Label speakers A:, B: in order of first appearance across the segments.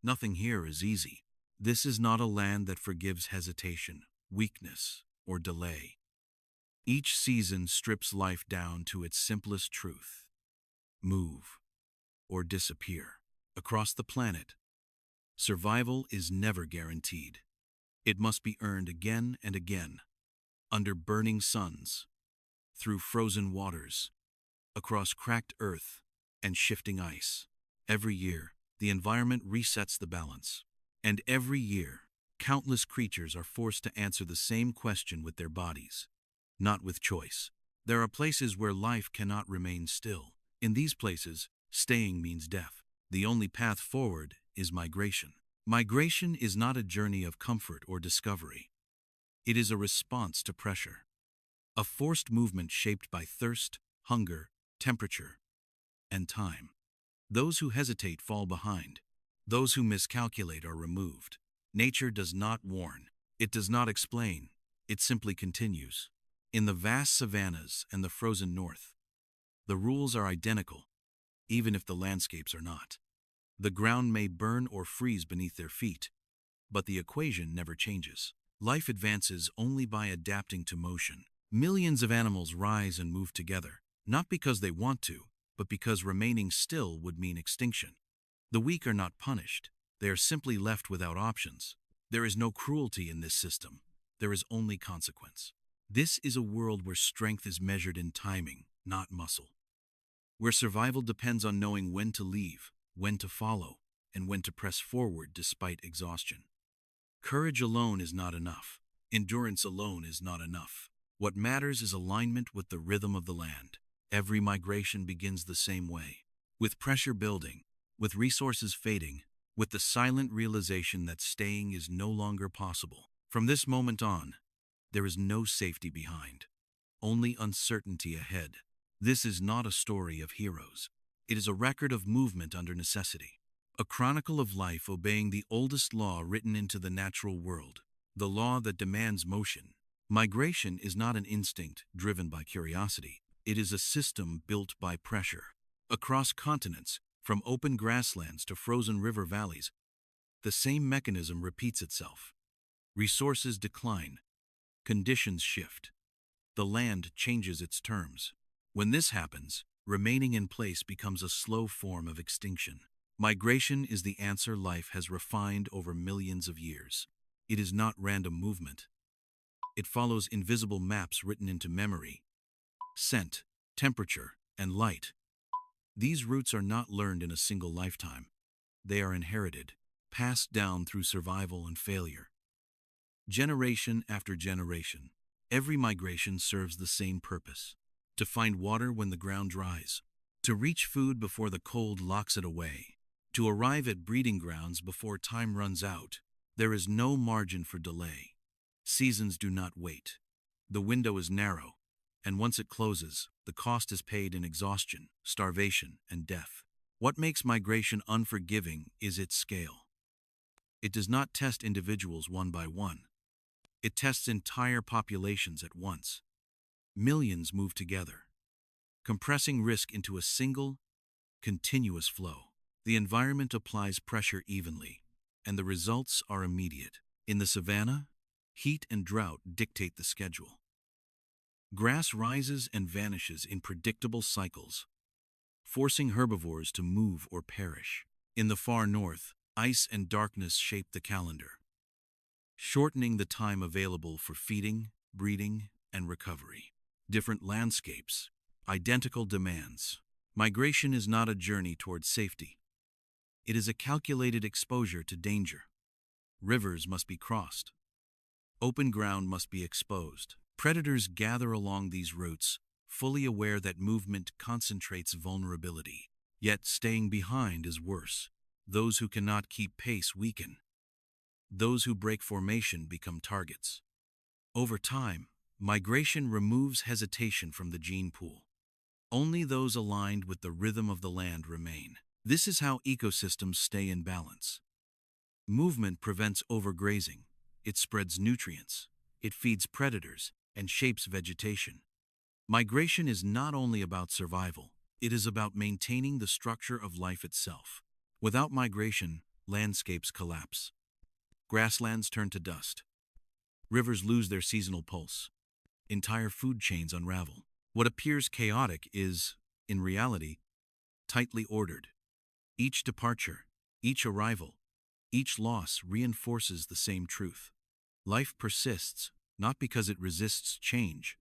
A: Nothing here is easy. This is not a land that forgives hesitation, weakness, or delay. Each season strips life down to its simplest truth: move or disappear. Across the planet, survival is never guaranteed. It must be earned again and again, under burning suns, through frozen waters, across cracked earth and shifting ice. Every year, the environment resets the balance. And every year, countless creatures are forced to answer the same question with their bodies, not with choice. There are places where life cannot remain still. In these places, staying means death. The only path forward is migration. Migration is not a journey of comfort or discovery. It is a response to pressure, a forced movement shaped by thirst, hunger, temperature, and time. Those who hesitate fall behind. Those who miscalculate are removed. Nature does not warn. It does not explain. It simply continues. In the vast savannas and the frozen north, the rules are identical, even if the landscapes are not. The ground may burn or freeze beneath their feet, but the equation never changes. Life advances only by adapting to motion. Millions of animals rise and move together, not because they want to, but because remaining still would mean extinction. The weak are not punished. They are simply left without options. There is no cruelty in this system. There is only consequence. This is a world where strength is measured in timing, not muscle. Where survival depends on knowing when to leave, when to follow, and when to press forward despite exhaustion. Courage alone is not enough. Endurance alone is not enough. What matters is alignment with the rhythm of the land. Every migration begins the same way, with pressure building, with resources fading, with the silent realization that staying is no longer possible. From this moment on, there is no safety behind, only uncertainty ahead. This is not a story of heroes. It is a record of movement under necessity, a chronicle of life obeying the oldest law written into the natural world, the law that demands motion. Migration is not an instinct driven by curiosity. It is a system built by pressure. Across continents, from open grasslands to frozen river valleys, the same mechanism repeats itself. Resources decline. Conditions shift. The land changes its terms. When this happens, remaining in place becomes a slow form of extinction. Migration is the answer life has refined over millions of years. It is not random movement. It follows invisible maps written into memory: scent, temperature, and light. These roots are not learned in a single lifetime. They are inherited, passed down through survival and failure. Generation after generation, every migration serves the same purpose: to find water when the ground dries, to reach food before the cold locks it away, to arrive at breeding grounds before time runs out. There is no margin for delay. Seasons do not wait. The window is narrow, and once it closes, the cost is paid in exhaustion, starvation, and death. What makes migration unforgiving is its scale. It does not test individuals one by one. It tests entire populations at once. Millions move together, compressing risk into a single, continuous flow. The environment applies pressure evenly, and the results are immediate. In the savanna, heat and drought dictate the schedule. Grass rises and vanishes in predictable cycles, forcing herbivores to move or perish. In the far north, ice and darkness shape the calendar, shortening the time available for feeding, breeding, and recovery. Different landscapes, identical demands. Migration is not a journey towards safety. It is a calculated exposure to danger. Rivers must be crossed. Open ground must be exposed. Predators gather along these routes, fully aware that movement concentrates vulnerability. Yet staying behind is worse. Those who cannot keep pace weaken. Those who break formation become targets. Over time, migration removes hesitation from the gene pool. Only those aligned with the rhythm of the land remain. This is how ecosystems stay in balance. Movement prevents overgrazing. It spreads nutrients. It feeds predators and shapes vegetation. Migration is not only about survival, it is about maintaining the structure of life itself. Without migration, landscapes collapse. Grasslands turn to dust. Rivers lose their seasonal pulse. Entire food chains unravel. What appears chaotic is, in reality, tightly ordered. Each departure, each arrival, each loss reinforces the same truth. Life persists, not because it resists change,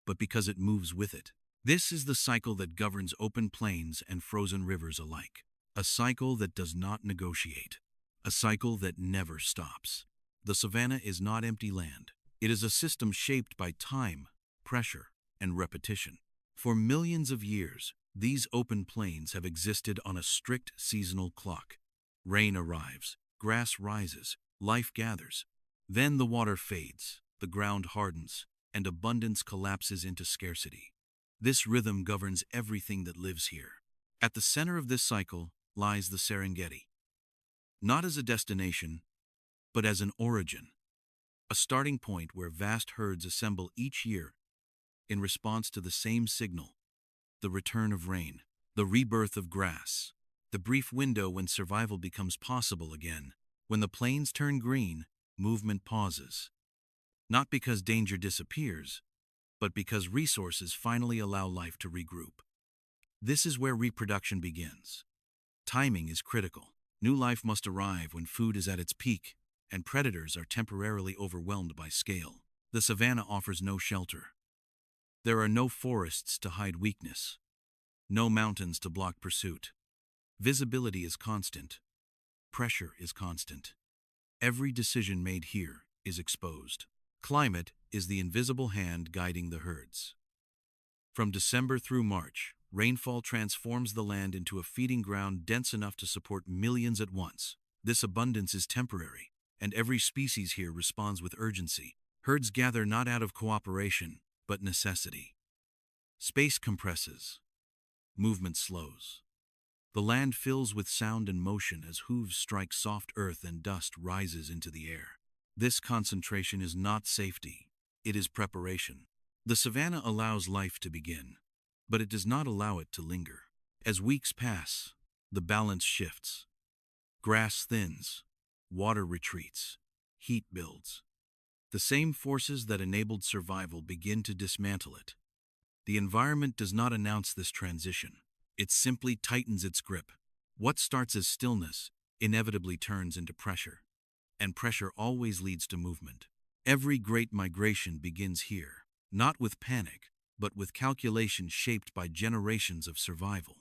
A: but because it moves with it. This is the cycle that governs open plains and frozen rivers alike. A cycle that does not negotiate. A cycle that never stops. The savanna is not empty land. It is a system shaped by time, pressure, and repetition. For millions of years, these open plains have existed on a strict seasonal clock. Rain arrives, grass rises, life gathers. Then the water fades, the ground hardens, and abundance collapses into scarcity. This rhythm governs everything that lives here. At the center of this cycle lies the Serengeti. Not as a destination, but as an origin. A starting point where vast herds assemble each year in response to the same signal: the return of rain, the rebirth of grass, the brief window when survival becomes possible again. When the plains turn green, movement pauses. Not because danger disappears, but because resources finally allow life to regroup. This is where reproduction begins. Timing is critical. New life must arrive when food is at its peak, and predators are temporarily overwhelmed by scale. The savanna offers no shelter. There are no forests to hide weakness, no mountains to block pursuit. Visibility is constant. Pressure is constant. Every decision made here is exposed. Climate is the invisible hand guiding the herds. From December through March, rainfall transforms the land into a feeding ground dense enough to support millions at once. This abundance is temporary, and every species here responds with urgency. Herds gather not out of cooperation, but necessity. Space compresses. Movement slows. The land fills with sound and motion as hooves strike soft earth and dust rises into the air. This concentration is not safety, it is preparation. The savanna allows life to begin, but it does not allow it to linger. As weeks pass, the balance shifts. Grass thins, water retreats, heat builds. The same forces that enabled survival begin to dismantle it. The environment does not announce this transition. It simply tightens its grip. What starts as stillness inevitably turns into pressure, and pressure always leads to movement. Every great migration begins here, not with panic, but with calculation shaped by generations of survival.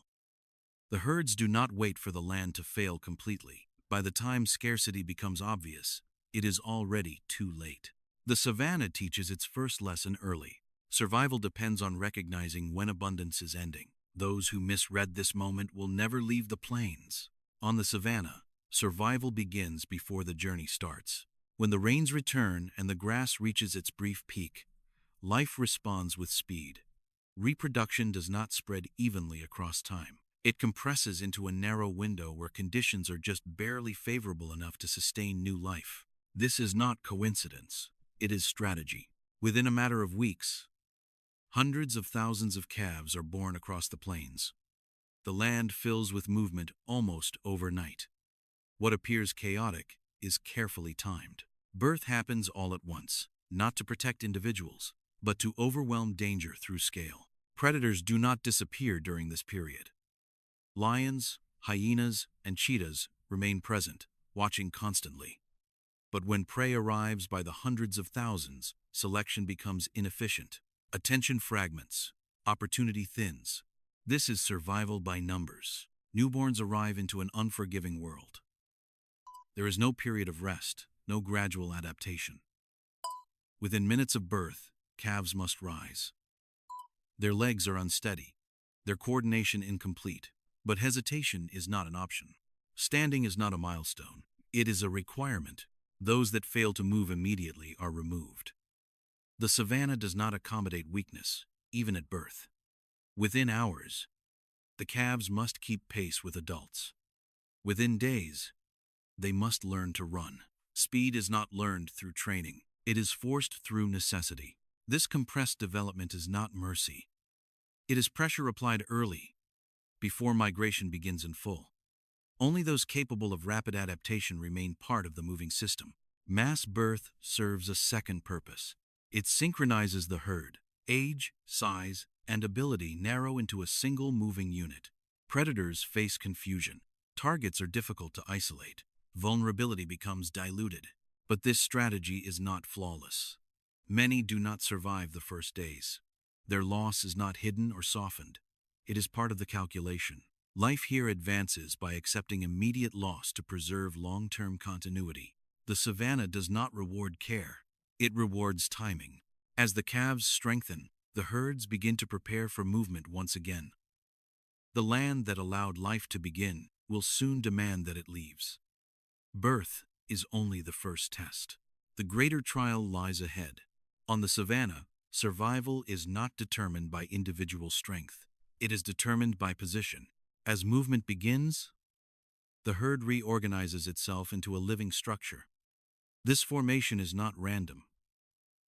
A: The herds do not wait for the land to fail completely. By the time scarcity becomes obvious, it is already too late. The savanna teaches its first lesson early. Survival depends on recognizing when abundance is ending. Those who misread this moment will never leave the plains. On the savanna, survival begins before the journey starts. When the rains return and the grass reaches its brief peak, life responds with speed. Reproduction does not spread evenly across time. It compresses into a narrow window where conditions are just barely favorable enough to sustain new life. This is not coincidence. It is strategy. Within a matter of weeks, hundreds of thousands of calves are born across the plains. The land fills with movement almost overnight. What appears chaotic is carefully timed. Birth happens all at once, not to protect individuals, but to overwhelm danger through scale. Predators do not disappear during this period. Lions, hyenas, and cheetahs remain present, watching constantly. But when prey arrives by the hundreds of thousands, selection becomes inefficient. Attention fragments. Opportunity thins. This is survival by numbers. Newborns arrive into an unforgiving world. There is no period of rest, no gradual adaptation. Within minutes of birth, calves must rise. Their legs are unsteady, their coordination incomplete, but hesitation is not an option. Standing is not a milestone. It is a requirement. Those that fail to move immediately are removed. The savanna does not accommodate weakness, even at birth. Within hours, the calves must keep pace with adults. Within days, they must learn to run. Speed is not learned through training. It is forced through necessity. This compressed development is not mercy. It is pressure applied early, before migration begins in full. Only those capable of rapid adaptation remain part of the moving system. Mass birth serves a second purpose. It synchronizes the herd. Age, size, and ability narrow into a single moving unit. Predators face confusion. Targets are difficult to isolate. Vulnerability becomes diluted. But this strategy is not flawless. Many do not survive the first days. Their loss is not hidden or softened. It is part of the calculation. Life here advances by accepting immediate loss to preserve long-term continuity. The savanna does not reward care. It rewards timing. As the calves strengthen, the herds begin to prepare for movement once again. The land that allowed life to begin will soon demand that it leaves. Birth is only the first test. The greater trial lies ahead. On the savanna, survival is not determined by individual strength. It is determined by position. As movement begins, the herd reorganizes itself into a living structure. This formation is not random.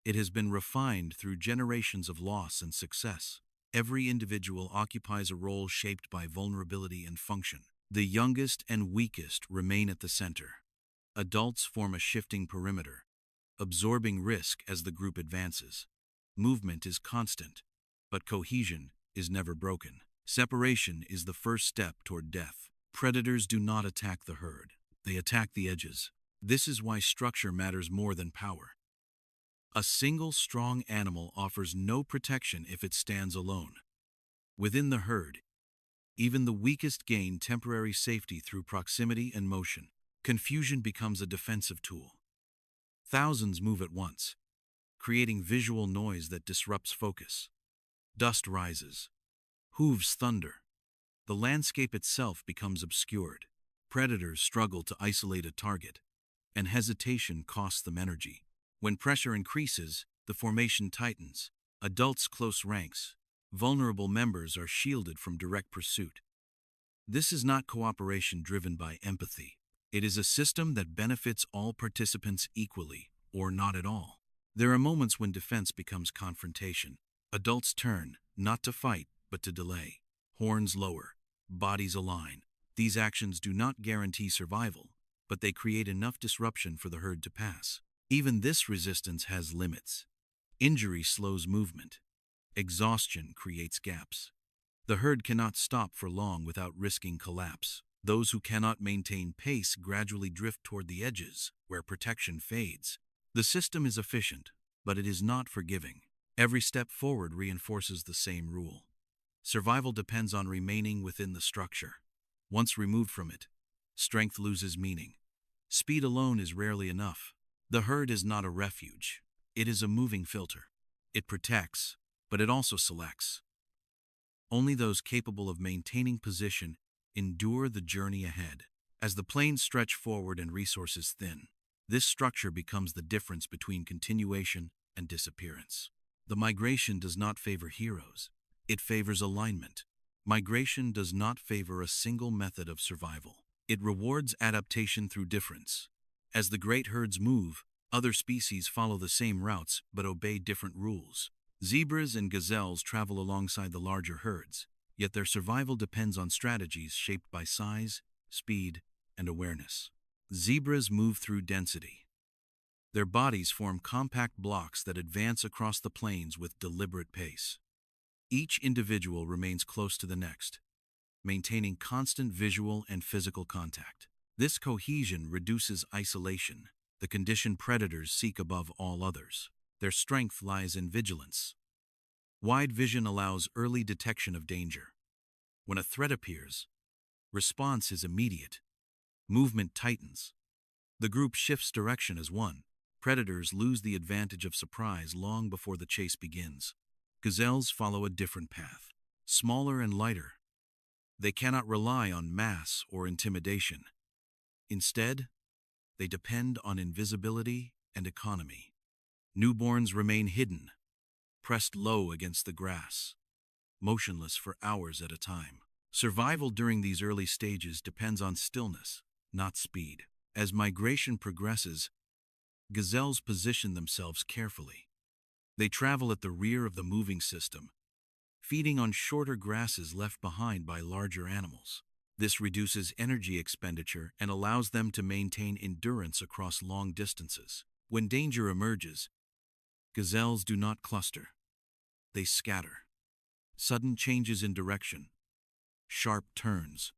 A: It has been refined through generations of loss and success. Every individual occupies a role shaped by vulnerability and function. The youngest and weakest remain at the center. Adults form a shifting perimeter, absorbing risk as the group advances. Movement is constant, but cohesion is never broken. Separation is the first step toward death. Predators do not attack the herd. They attack the edges. This is why structure matters more than power. A single strong animal offers no protection if it stands alone. Within the herd, even the weakest gain temporary safety through proximity and motion. Confusion becomes a defensive tool. Thousands move at once, creating visual noise that disrupts focus. Dust rises. Hooves thunder. The landscape itself becomes obscured. Predators struggle to isolate a target, and hesitation costs them energy. When pressure increases, the formation tightens. Adults close ranks. Vulnerable members are shielded from direct pursuit. This is not cooperation driven by empathy. It is a system that benefits all participants equally, or not at all. There are moments when defense becomes confrontation. Adults turn, not to fight, but to delay. Horns lower, bodies align. These actions do not guarantee survival, but they create enough disruption for the herd to pass. Even this resistance has limits. Injury slows movement. Exhaustion creates gaps. The herd cannot stop for long without risking collapse. Those who cannot maintain pace gradually drift toward the edges, where protection fades. The system is efficient, but it is not forgiving. Every step forward reinforces the same rule. Survival depends on remaining within the structure. Once removed from it, strength loses meaning. Speed alone is rarely enough. The herd is not a refuge. It is a moving filter. It protects, but it also selects. Only those capable of maintaining position endure the journey ahead. As the plains stretch forward and resources thin, this structure becomes the difference between continuation and disappearance. The migration does not favor heroes. It favors alignment. Migration does not favor a single method of survival. It rewards adaptation through difference. As the great herds move, other species follow the same routes but obey different rules. Zebras and gazelles travel alongside the larger herds, yet their survival depends on strategies shaped by size, speed, and awareness. Zebras move through density. Their bodies form compact blocks that advance across the plains with deliberate pace. Each individual remains close to the next, maintaining constant visual and physical contact. This cohesion reduces isolation, the condition predators seek above all others. Their strength lies in vigilance. Wide vision allows early detection of danger. When a threat appears, response is immediate. Movement tightens. The group shifts direction as one. Predators lose the advantage of surprise long before the chase begins. Gazelles follow a different path, smaller and lighter. They cannot rely on mass or intimidation. Instead, they depend on invisibility and economy. Newborns remain hidden, pressed low against the grass, motionless for hours at a time. Survival during these early stages depends on stillness, not speed. As migration progresses, gazelles position themselves carefully. They travel at the rear of the moving system, feeding on shorter grasses left behind by larger animals. This reduces energy expenditure and allows them to maintain endurance across long distances. When danger emerges, gazelles do not cluster. They scatter. Sudden changes in direction, sharp turns,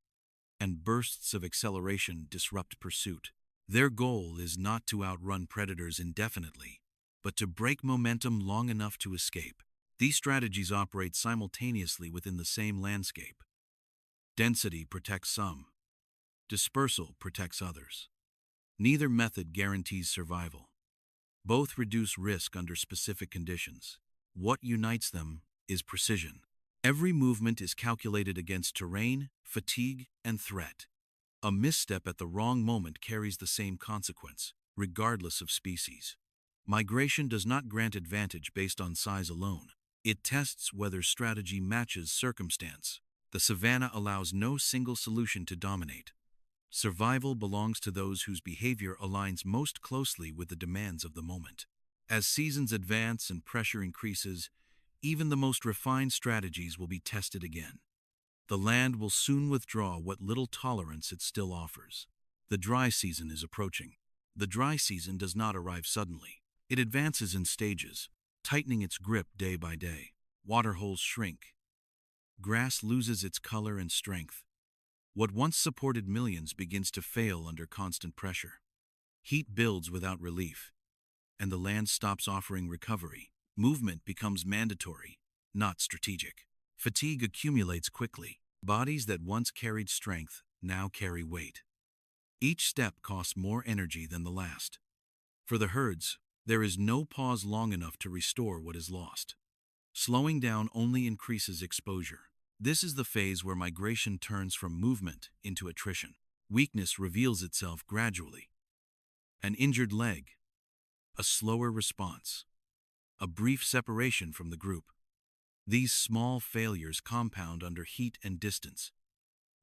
A: and bursts of acceleration disrupt pursuit. Their goal is not to outrun predators indefinitely, but to break momentum long enough to escape. These strategies operate simultaneously within the same landscape. Density protects some. Dispersal protects others. Neither method guarantees survival. Both reduce risk under specific conditions. What unites them is precision. Every movement is calculated against terrain, fatigue, and threat. A misstep at the wrong moment carries the same consequence, regardless of species. Migration does not grant advantage based on size alone. It tests whether strategy matches circumstance. The savanna allows no single solution to dominate. Survival belongs to those whose behavior aligns most closely with the demands of the moment. As seasons advance and pressure increases, even the most refined strategies will be tested again. The land will soon withdraw what little tolerance it still offers. The dry season is approaching. The dry season does not arrive suddenly. It advances in stages, tightening its grip day by day. Waterholes shrink. Grass loses its color and strength. What once supported millions begins to fail under constant pressure. Heat builds without relief, and the land stops offering recovery. Movement becomes mandatory, not strategic. Fatigue accumulates quickly. Bodies that once carried strength now carry weight. Each step costs more energy than the last. For the herds, there is no pause long enough to restore what is lost. Slowing down only increases exposure. This is the phase where migration turns from movement into attrition. Weakness reveals itself gradually. An injured leg, a slower response, a brief separation from the group. These small failures compound under heat and distance.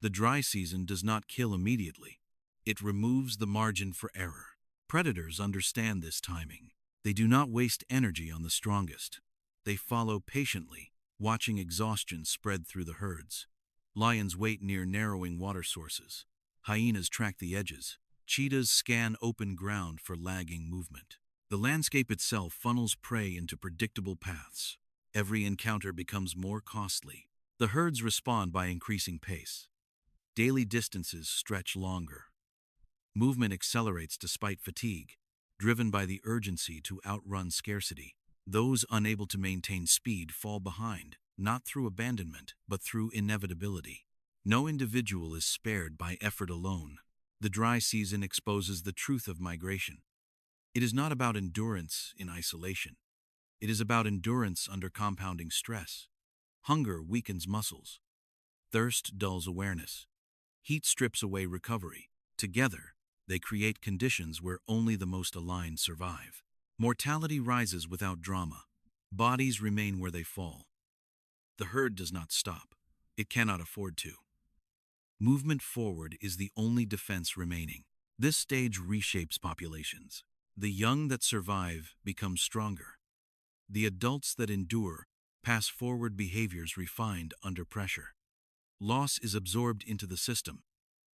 A: The dry season does not kill immediately. It removes the margin for error. Predators understand this timing. They do not waste energy on the strongest. They follow patiently, watching exhaustion spread through the herds. Lions wait near narrowing water sources. Hyenas track the edges. Cheetahs scan open ground for lagging movement. The landscape itself funnels prey into predictable paths. Every encounter becomes more costly. The herds respond by increasing pace. Daily distances stretch longer. Movement accelerates despite fatigue, driven by the urgency to outrun scarcity. Those unable to maintain speed fall behind, not through abandonment, but through inevitability. No individual is spared by effort alone. The dry season exposes the truth of migration. It is not about endurance in isolation. It is about endurance under compounding stress. Hunger weakens muscles. Thirst dulls awareness. Heat strips away recovery. Together, they create conditions where only the most aligned survive. Mortality rises without drama. Bodies remain where they fall. The herd does not stop. It cannot afford to. Movement forward is the only defense remaining. This stage reshapes populations. The young that survive become stronger. The adults that endure pass forward behaviors refined under pressure. Loss is absorbed into the system,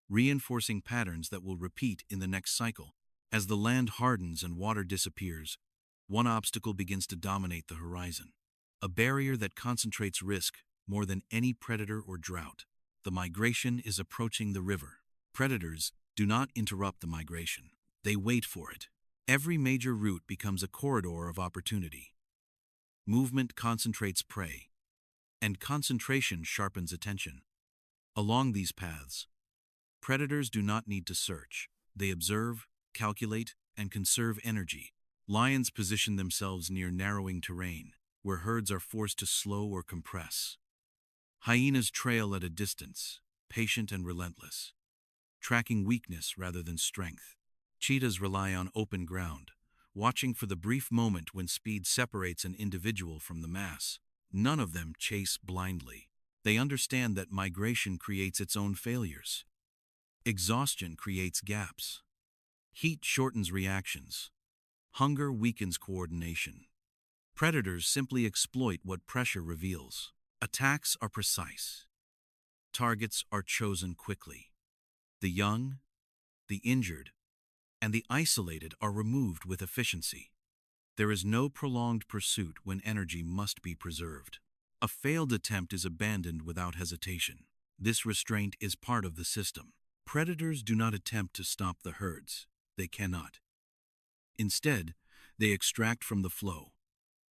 A: reinforcing patterns that will repeat in the next cycle. As the land hardens and water disappears, one obstacle begins to dominate the horizon. A barrier that concentrates risk more than any predator or drought. The migration is approaching the river. Predators do not interrupt the migration. They wait for it. Every major route becomes a corridor of opportunity. Movement concentrates prey, and concentration sharpens attention. Along these paths, predators do not need to search. They observe, calculate, and conserve energy. Lions position themselves near narrowing terrain, where herds are forced to slow or compress. Hyenas trail at a distance, patient and relentless, tracking weakness rather than strength. Cheetahs rely on open ground, watching for the brief moment when speed separates an individual from the mass. None of them chase blindly. They understand that migration creates its own failures. Exhaustion creates gaps. Heat shortens reactions. Hunger weakens coordination. Predators simply exploit what pressure reveals. Attacks are precise. Targets are chosen quickly. The young, the injured, and the isolated are removed with efficiency. There is no prolonged pursuit when energy must be preserved. A failed attempt is abandoned without hesitation. This restraint is part of the system. Predators do not attempt to stop the herds. They cannot. Instead, they extract from the flow.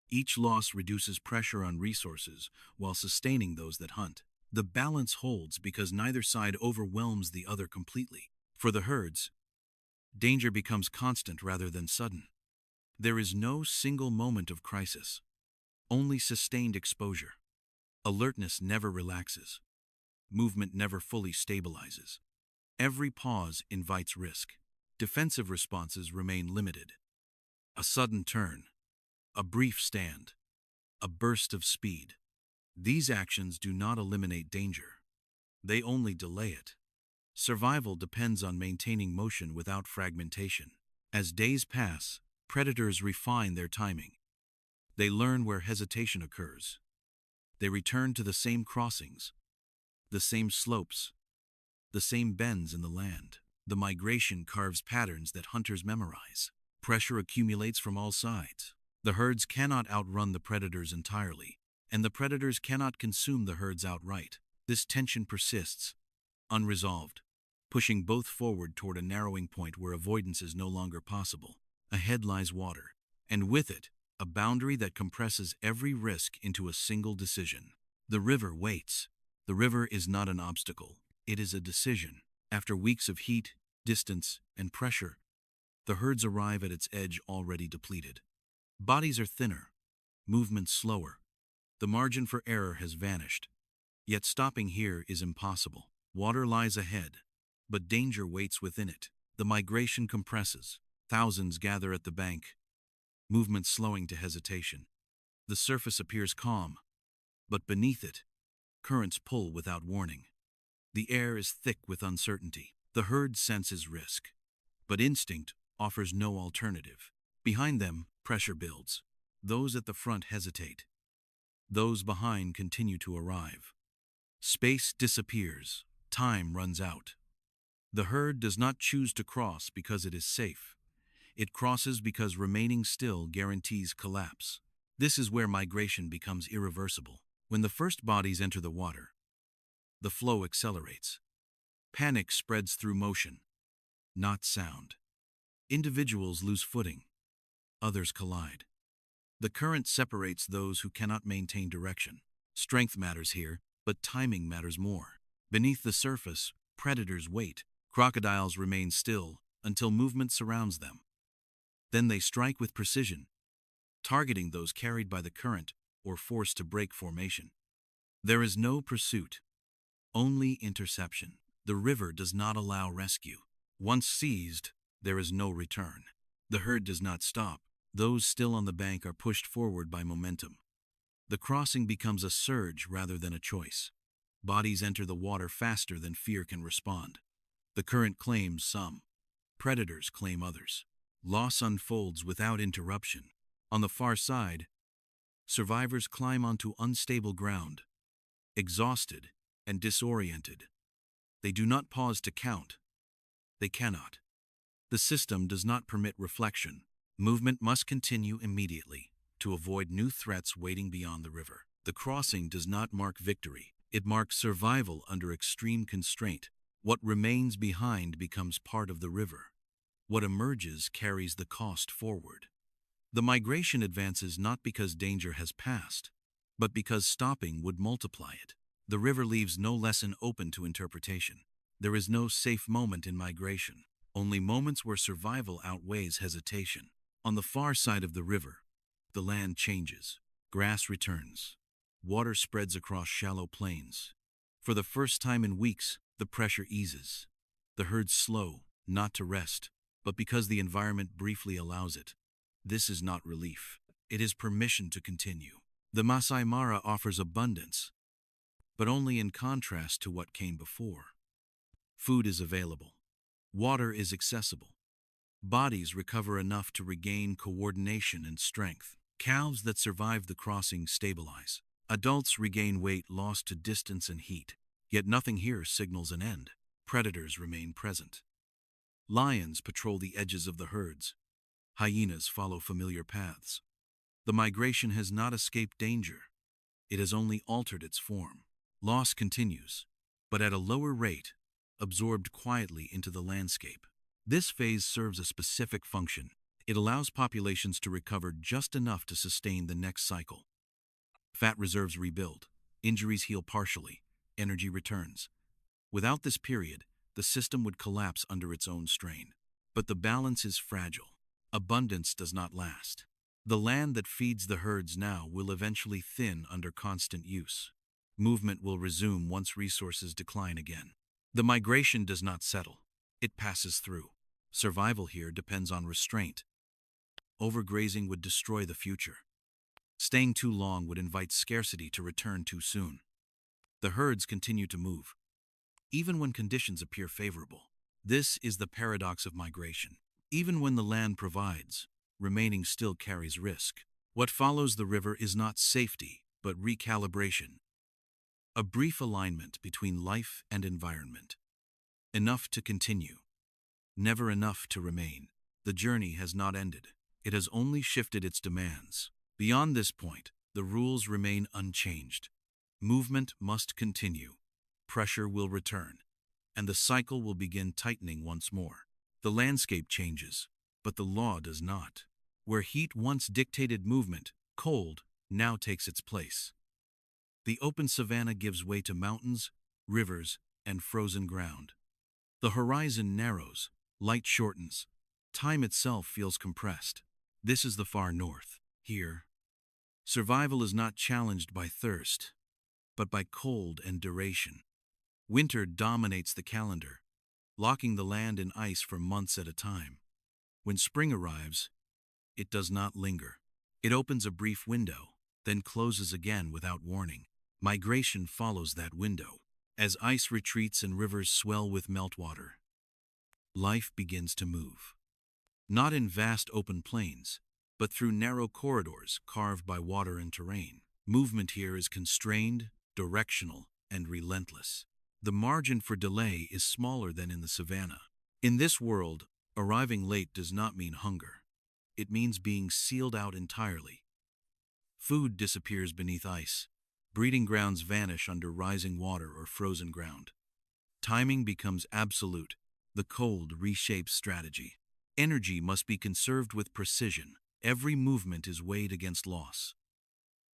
A: Each loss reduces pressure on resources while sustaining those that hunt. The balance holds because neither side overwhelms the other completely. For the herds, danger becomes constant rather than sudden. There is no single moment of crisis, only sustained exposure. Alertness never relaxes. Movement never fully stabilizes. Every pause invites risk. Defensive responses remain limited. A sudden turn, a brief stand, a burst of speed. These actions do not eliminate danger. They only delay it. Survival depends on maintaining motion without fragmentation. As days pass, predators refine their timing. They learn where hesitation occurs. They return to the same crossings, the same slopes, the same bends in the land. The migration carves patterns that hunters memorize. Pressure accumulates from all sides. The herds cannot outrun the predators entirely, and the predators cannot consume the herds outright. This tension persists, unresolved, pushing both forward toward a narrowing point where avoidance is no longer possible. Ahead lies water, and with it, a boundary that compresses every risk into a single decision. The river waits. The river is not an obstacle. It is a decision. After weeks of heat, distance, and pressure, the herds arrive at its edge already depleted. Bodies are thinner, movement slower. The margin for error has vanished. Yet stopping here is impossible. Water lies ahead, but danger waits within it. The migration compresses. Thousands gather at the bank, movement slowing to hesitation. The surface appears calm, but beneath it, currents pull without warning. The air is thick with uncertainty. The herd senses risk, but instinct offers no alternative. Behind them, pressure builds. Those at the front hesitate. Those behind continue to arrive. Space disappears. Time runs out. The herd does not choose to cross because it is safe. It crosses because remaining still guarantees collapse. This is where migration becomes irreversible. When the first bodies enter the water, the flow accelerates. Panic spreads through motion, not sound. Individuals lose footing. Others collide. The current separates those who cannot maintain direction. Strength matters here, but timing matters more. Beneath the surface, predators wait. Crocodiles remain still until movement surrounds them. Then they strike with precision, targeting those carried by the current or forced to break formation. There is no pursuit, only interception. The river does not allow rescue. Once seized, there is no return. The herd does not stop. Those still on the bank are pushed forward by momentum. The crossing becomes a surge rather than a choice. Bodies enter the water faster than fear can respond. The current claims some. Predators claim others. Loss unfolds without interruption. On the far side, survivors climb onto unstable ground, exhausted and disoriented. They do not pause to count. They cannot. The system does not permit reflection. Movement must continue immediately to avoid new threats waiting beyond the river. The crossing does not mark victory. It marks survival under extreme constraint. What remains behind becomes part of the river. What emerges carries the cost forward. The migration advances not because danger has passed, but because stopping would multiply it. The river leaves no lesson open to interpretation. There is no safe moment in migration, only moments where survival outweighs hesitation. On the far side of the river, the land changes. Grass returns. Water spreads across shallow plains. For the first time in weeks, the pressure eases. The herds slow, not to rest, but because the environment briefly allows it. This is not relief. It is permission to continue. The Masai Mara offers abundance, but only in contrast to what came before. Food is available. Water is accessible. Bodies recover enough to regain coordination and strength. Calves that survive the crossing stabilize. Adults regain weight lost to distance and heat. Yet nothing here signals an end. Predators remain present. Lions patrol the edges of the herds. Hyenas follow familiar paths. The migration has not escaped danger. It has only altered its form. Loss continues, but at a lower rate, absorbed quietly into the landscape. This phase serves a specific function. It allows populations to recover just enough to sustain the next cycle. Fat reserves rebuild, injuries heal partially, energy returns. Without this period, the system would collapse under its own strain. But the balance is fragile. Abundance does not last. The land that feeds the herds now will eventually thin under constant use. Movement will resume once resources decline again. The migration does not settle. It passes through. Survival here depends on restraint. Overgrazing would destroy the future. Staying too long would invite scarcity to return too soon. The herds continue to move, even when conditions appear favorable. This is the paradox of migration. Even when the land provides, remaining still carries risk. What follows the river is not safety, but recalibration. A brief alignment between life and environment. Enough to continue. Never enough to remain. The journey has not ended. It has only shifted its demands. Beyond this point, the rules remain unchanged. Movement must continue. Pressure will return, and the cycle will begin tightening once more. The landscape changes, but the law does not. Where heat once dictated movement, cold now takes its place. The open savanna gives way to mountains, rivers, and frozen ground. The horizon narrows, light shortens, time itself feels compressed. This is the far north. Here, survival is not challenged by thirst, but by cold and duration. Winter dominates the calendar, locking the land in ice for months at a time. When spring arrives, it does not linger. It opens a brief window, then closes again without warning. Migration follows that window. As ice retreats and rivers swell with meltwater, life begins to move. Not in vast open plains, but through narrow corridors carved by water and terrain. Movement here is constrained, directional, and relentless. The margin for delay is smaller than in the savanna. In this world, arriving late does not mean hunger. It means being sealed out entirely. Food disappears beneath ice. Breeding grounds vanish under rising water or frozen ground. Timing becomes absolute. The cold reshapes strategy. Energy must be conserved with precision. Every movement is weighed against loss.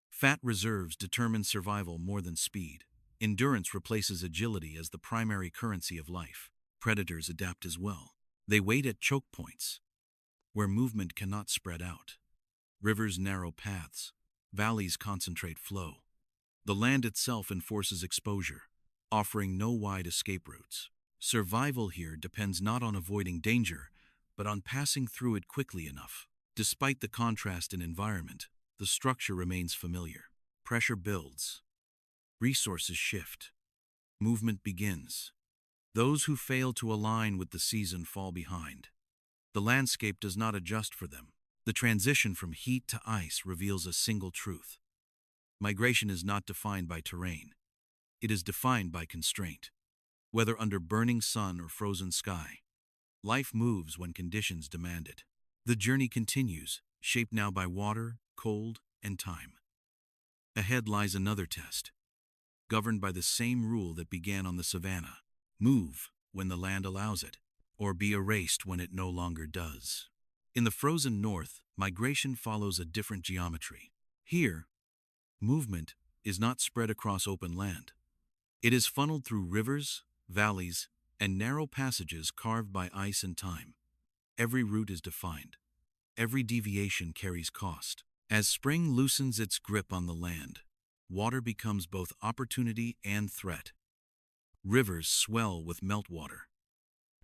A: Fat reserves determine survival more than speed. Endurance replaces agility as the primary currency of life. Predators adapt as well. They wait at choke points, where movement cannot spread out. Rivers narrow paths. Valleys concentrate flow. The land itself enforces exposure, offering no wide escape routes. Survival here depends not on avoiding danger, but on passing through it quickly enough. Despite the contrast in environment, the structure remains familiar. Pressure builds. Resources shift. Movement begins. Those who fail to align with the season fall behind. The landscape does not adjust for them. The transition from heat to ice reveals a single truth. Migration is not defined by terrain. It is defined by constraint. Whether under burning sun or frozen sky, life moves when conditions demand it. The journey continues, shaped now by water, cold, and time. Ahead lies another test, governed by the same rule that began on the savanna. Move when the land allows it, or be erased when it no longer does. In the frozen north, migration follows a different geometry. Here, movement is not spread across open land. It is funneled through rivers, valleys, and narrow passages carved by ice and time. Every route is defined. Every deviation carries cost. As spring loosens its grip on the land, water becomes both opportunity and threat. Rivers swell with meltwater,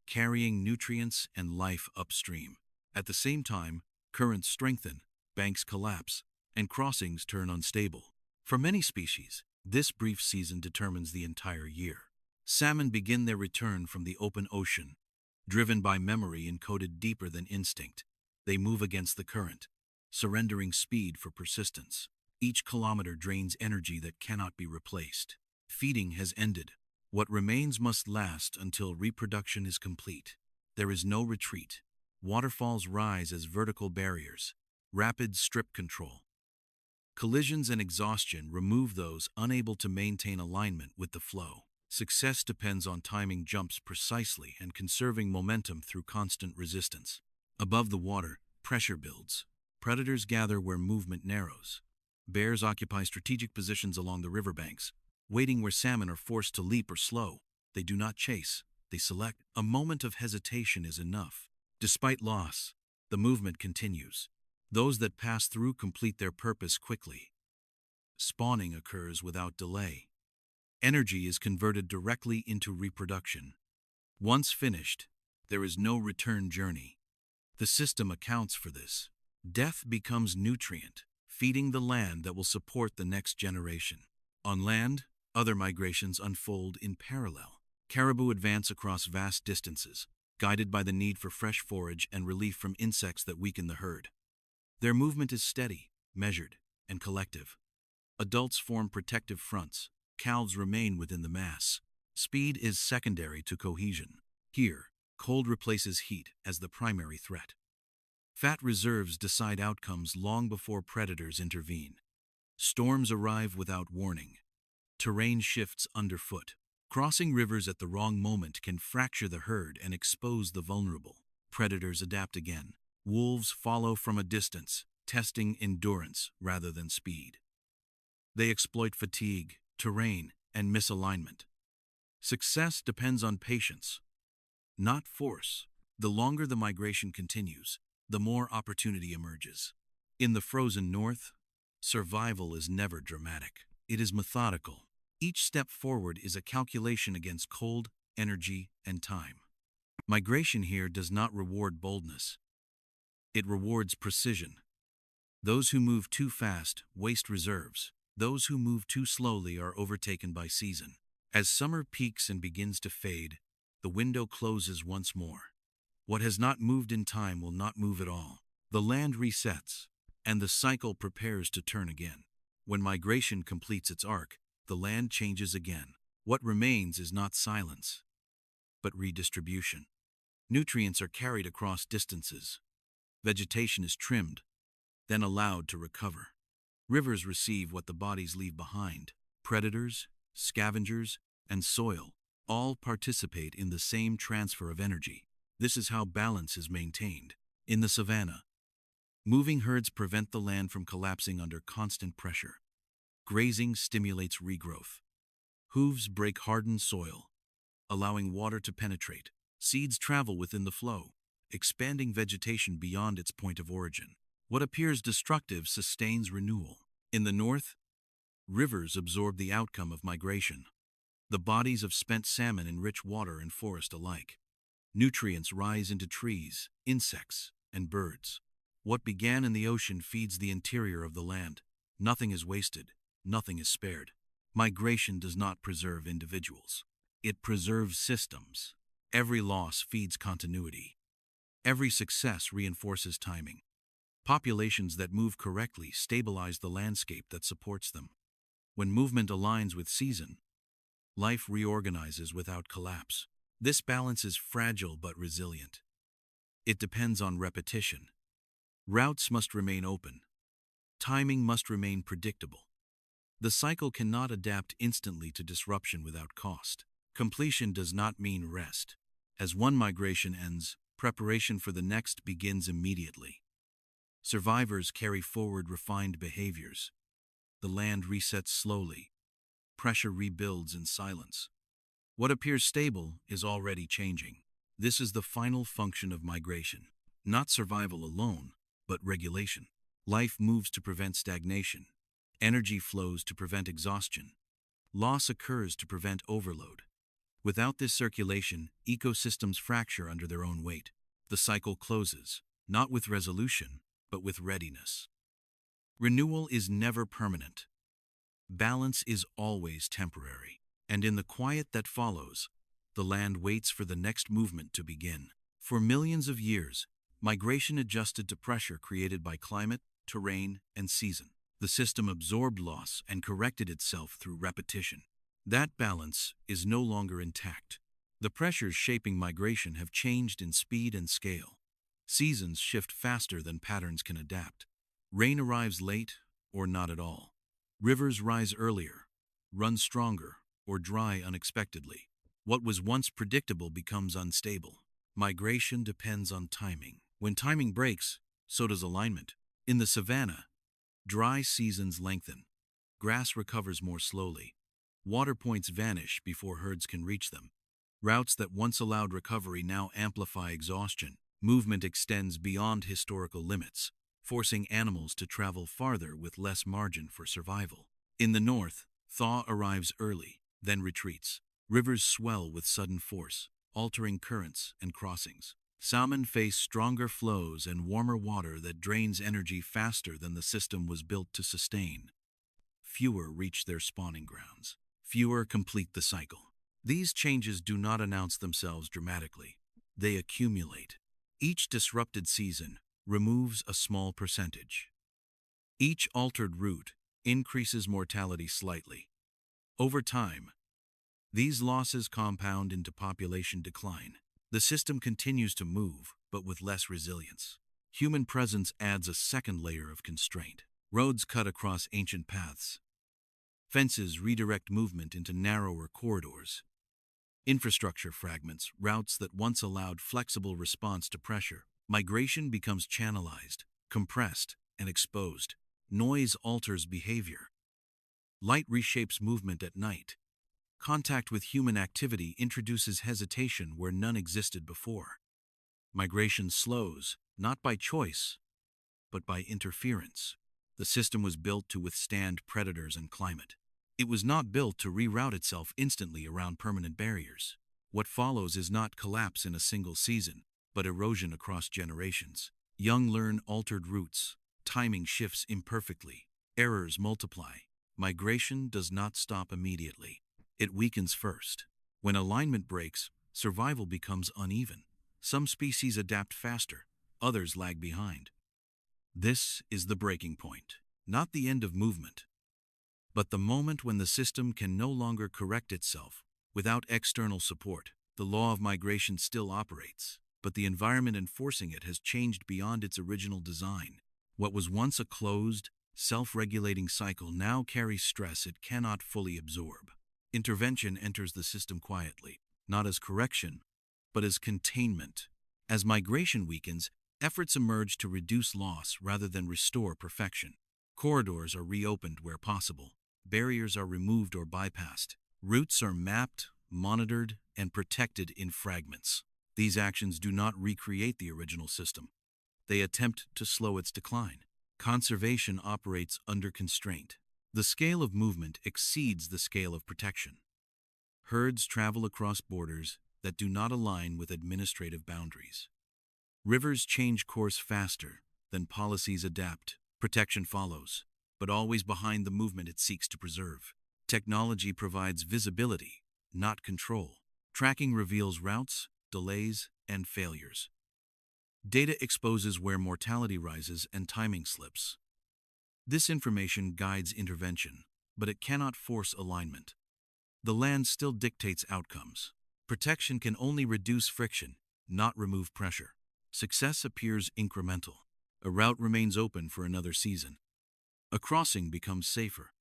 A: carrying nutrients and life upstream. At the same time, currents strengthen, banks collapse, and crossings turn unstable. For many species, this brief season determines the entire year. Salmon begin their return from the open ocean. Driven by memory encoded deeper than instinct, they move against the current, surrendering speed for persistence. Each kilometer drains energy that cannot be replaced. Feeding has ended. What remains must last until reproduction is complete. There is no retreat. Waterfalls rise as vertical barriers. Rapid strip control. Collisions and exhaustion remove those unable to maintain alignment with the flow. Success depends on timing jumps precisely and conserving momentum through constant resistance. Above the water, pressure builds. Predators gather where movement narrows. Bears occupy strategic positions along the riverbanks, waiting where salmon are forced to leap or slow. They do not chase, they select. A moment of hesitation is enough. Despite loss, the movement continues. Those that pass through complete their purpose quickly. Spawning occurs without delay. Energy is converted directly into reproduction. Once finished, there is no return journey. The system accounts for this. Death becomes nutrient, feeding the land that will support the next generation. On land, other migrations unfold in parallel. Caribou advance across vast distances, guided by the need for fresh forage and relief from insects that weaken the herd. Their movement is steady, measured, and collective. Adults form protective fronts. Calves remain within the mass. Speed is secondary to cohesion. Here, cold replaces heat as the primary threat. Fat reserves decide outcomes long before predators intervene. Storms arrive without warning. Terrain shifts underfoot. Crossing rivers at the wrong moment can fracture the herd and expose the vulnerable. Predators adapt again. Wolves follow from a distance, testing endurance rather than speed. They exploit fatigue, terrain, and misalignment. Success depends on patience, not force. The longer the migration continues, the more opportunity emerges. In the frozen north, survival is never dramatic. It is methodical. Each step forward is a calculation against cold, energy, and time. Migration here does not reward boldness. It rewards precision. Those who move too fast waste reserves. Those who move too slowly are overtaken by season. As summer peaks and begins to fade, the window closes once more. What has not moved in time will not move at all. The land resets, and the cycle prepares to turn again. When migration completes its arc, the land changes again. What remains is not silence, but redistribution. Nutrients are carried across distances. Vegetation is trimmed, then allowed to recover. Rivers receive what the bodies leave behind. Predators, scavengers, and soil all participate in the same transfer of energy. This is how balance is maintained. In the savanna, moving herds prevent the land from collapsing under constant pressure. Grazing stimulates regrowth. Hooves break hardened soil, allowing water to penetrate. Seeds travel within the flow, expanding vegetation beyond its point of origin. What appears destructive sustains renewal. In the north, rivers absorb the outcome of migration. The bodies of spent salmon enrich water and forest alike. Nutrients rise into trees, insects, and birds. What began in the ocean feeds the interior of the land. Nothing is wasted, nothing is spared. Migration does not preserve individuals. It preserves systems. Every loss feeds continuity. Every success reinforces timing. Populations that move correctly stabilize the landscape that supports them. When movement aligns with season, life reorganizes without collapse. This balance is fragile but resilient. It depends on repetition. Routes must remain open. Timing must remain predictable. The cycle cannot adapt instantly to disruption without cost. Completion does not mean rest. As one migration ends, preparation for the next begins immediately. Survivors carry forward refined behaviors. The land resets slowly. Pressure rebuilds in silence. What appears stable is already changing. This is the final function of migration. Not survival alone, but regulation. Life moves to prevent stagnation. Energy flows to prevent exhaustion. Loss occurs to prevent overload. Without this circulation, ecosystems fracture under their own weight. The cycle closes, not with resolution, but with readiness. Renewal is never permanent. Balance is always temporary. And in the quiet that follows, the land waits for the next movement to begin. For millions of years, migration adjusted to pressure created by climate, terrain, and season. The system absorbed loss and corrected itself through repetition. That balance is no longer intact. The pressures shaping migration have changed in speed and scale. Seasons shift faster than patterns can adapt. Rain arrives late or not at all. Rivers rise earlier, run stronger, or dry unexpectedly. What was once predictable becomes unstable. Migration depends on timing. When timing breaks, so does alignment. In the savanna, dry seasons lengthen. Grass recovers more slowly. Water points vanish before herds can reach them. Routes that once allowed recovery now amplify exhaustion. Movement extends beyond historical limits, forcing animals to travel farther with less margin for survival. In the north, thaw arrives early, then retreats. Rivers swell with sudden force, altering currents and crossings. Salmon face stronger flows and warmer water that drains energy faster than the system was built to sustain. Fewer reach their spawning grounds. Fewer complete the cycle. These changes do not announce themselves dramatically. They accumulate. Each disrupted season removes a small percentage. Each altered route increases mortality slightly. Over time, these losses compound into population decline. The system continues to move, but with less resilience. Human presence adds a second layer of constraint. Roads cut across ancient paths. Fences redirect movement into narrower corridors. Infrastructure fragments routes that once allowed flexible response to pressure. Migration becomes channelized, compressed, and exposed. Noise alters behavior. Light reshapes movement at night. Contact with human activity introduces hesitation where none existed before. Migration slows, not by choice, but by interference. The system was built to withstand predators and climate. It was not built to reroute itself instantly around permanent barriers. What follows is not collapse in a single season, but erosion across generations. Young learn altered routes. Timing shifts imperfectly. Errors multiply. Migration does not stop immediately. It weakens first. When alignment breaks, survival becomes uneven. Some species adapt faster, others lag behind. This is the breaking point, not the end of movement, but the moment when the system can no longer correct itself. Without external support, the law of migration still operates, but the environment enforcing it has changed beyond its original design. What was once a closed, self-regulating cycle now carries stress it cannot fully absorb. Intervention enters the system quietly, not as correction, but as containment. As migration weakens, efforts emerge to reduce loss rather than restore perfection. Corridors are reopened where possible. Barriers are removed or bypassed. Routes are mapped, monitored, and protected in fragments. These actions do not recreate the original system. They attempt to slow its decline. Conservation operates under constraint. The scale of movement exceeds the scale of protection. Herds travel across borders that do not align with administrative boundaries. Rivers change course faster than policies adapt. Protection follows, but always behind the movement it seeks to preserve. Technology provides visibility, not control. Tracking reveals routes, delays, and failures. Data exposes where mortality rises and timing slips. This information guides intervention, but it cannot force alignment. The land still dictates outcomes. Protection can only reduce friction, not remove pressure. Success appears incremental. A route remains open for another season. A crossing becomes safer.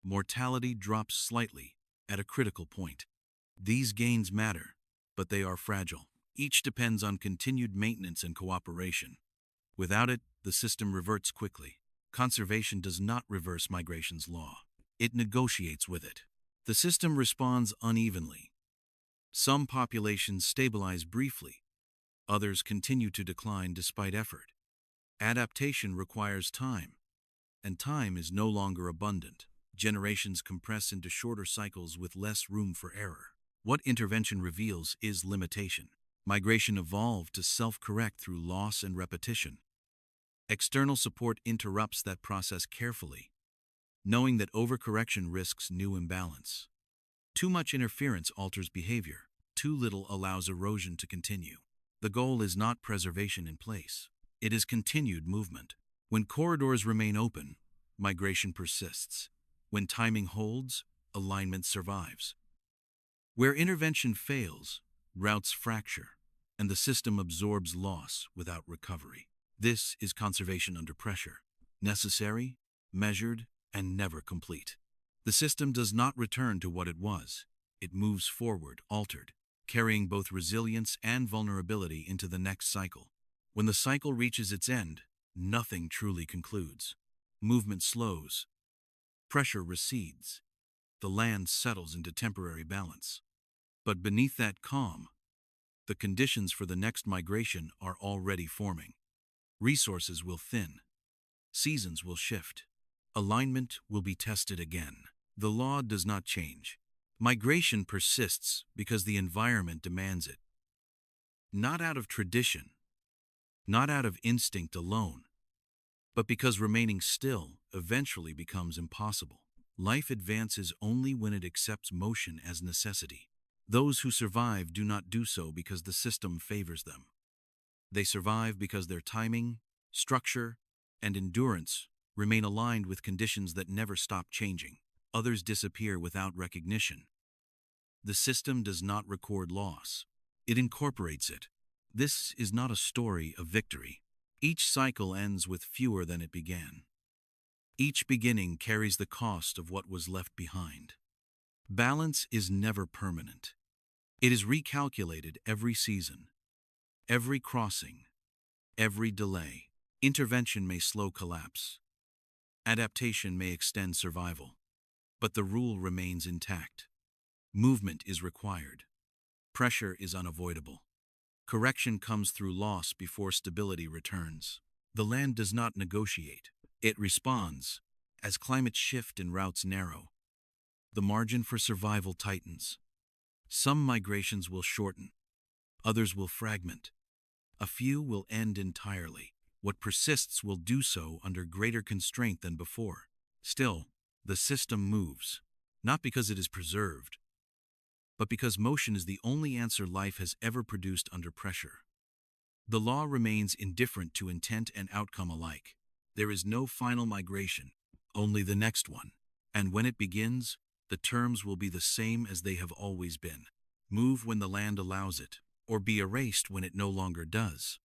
A: Mortality drops slightly at a critical point. These gains matter, but they are fragile. Each depends on continued maintenance and cooperation. Without it, the system reverts quickly. Conservation does not reverse migration's law. It negotiates with it. The system responds unevenly. Some populations stabilize briefly. Others continue to decline despite effort. Adaptation requires time, and time is no longer abundant. Generations compress into shorter cycles with less room for error. What intervention reveals is limitation. Migration evolved to self-correct through loss and repetition. External support interrupts that process carefully, knowing that overcorrection risks new imbalance. Too much interference alters behavior. Too little allows erosion to continue. The goal is not preservation in place. It is continued movement. When corridors remain open, migration persists. When timing holds, alignment survives. Where intervention fails, routes fracture, and the system absorbs loss without recovery. This is conservation under pressure, necessary, measured, and never complete. The system does not return to what it was. It moves forward, altered, carrying both resilience and vulnerability into the next cycle. When the cycle reaches its end, nothing truly concludes. Movement slows, pressure recedes, the land settles into temporary balance. But beneath that calm, the conditions for the next migration are already forming. Resources will thin, seasons will shift, alignment will be tested again. The law does not change. Migration persists because the environment demands it. Not out of tradition, not out of instinct alone, but because remaining still eventually becomes impossible. Life advances only when it accepts motion as necessity. Those who survive do not do so because the system favors them. They survive because their timing, structure, and endurance remain aligned with conditions that never stop changing. Others disappear without recognition. The system does not record loss. It incorporates it. This is not a story of victory. Each cycle ends with fewer than it began. Each beginning carries the cost of what was left behind. Balance is never permanent. It is recalculated every season, every crossing, every delay. Intervention may slow collapse. Adaptation may extend survival. But the rule remains intact. Movement is required. Pressure is unavoidable. Correction comes through loss before stability returns. The land does not negotiate. It responds. As climates shift and routes narrow, the margin for survival tightens. Some migrations will shorten. Others will fragment. A few will end entirely. What persists will do so under greater constraint than before. Still, the system moves, not because it is preserved, but because motion is the only answer life has ever produced under pressure. The law remains indifferent to intent and outcome alike. There is no final migration, only the next one. And when it begins, the terms will be the same as they have always been. Move when the land allows it, or be erased when it no longer does.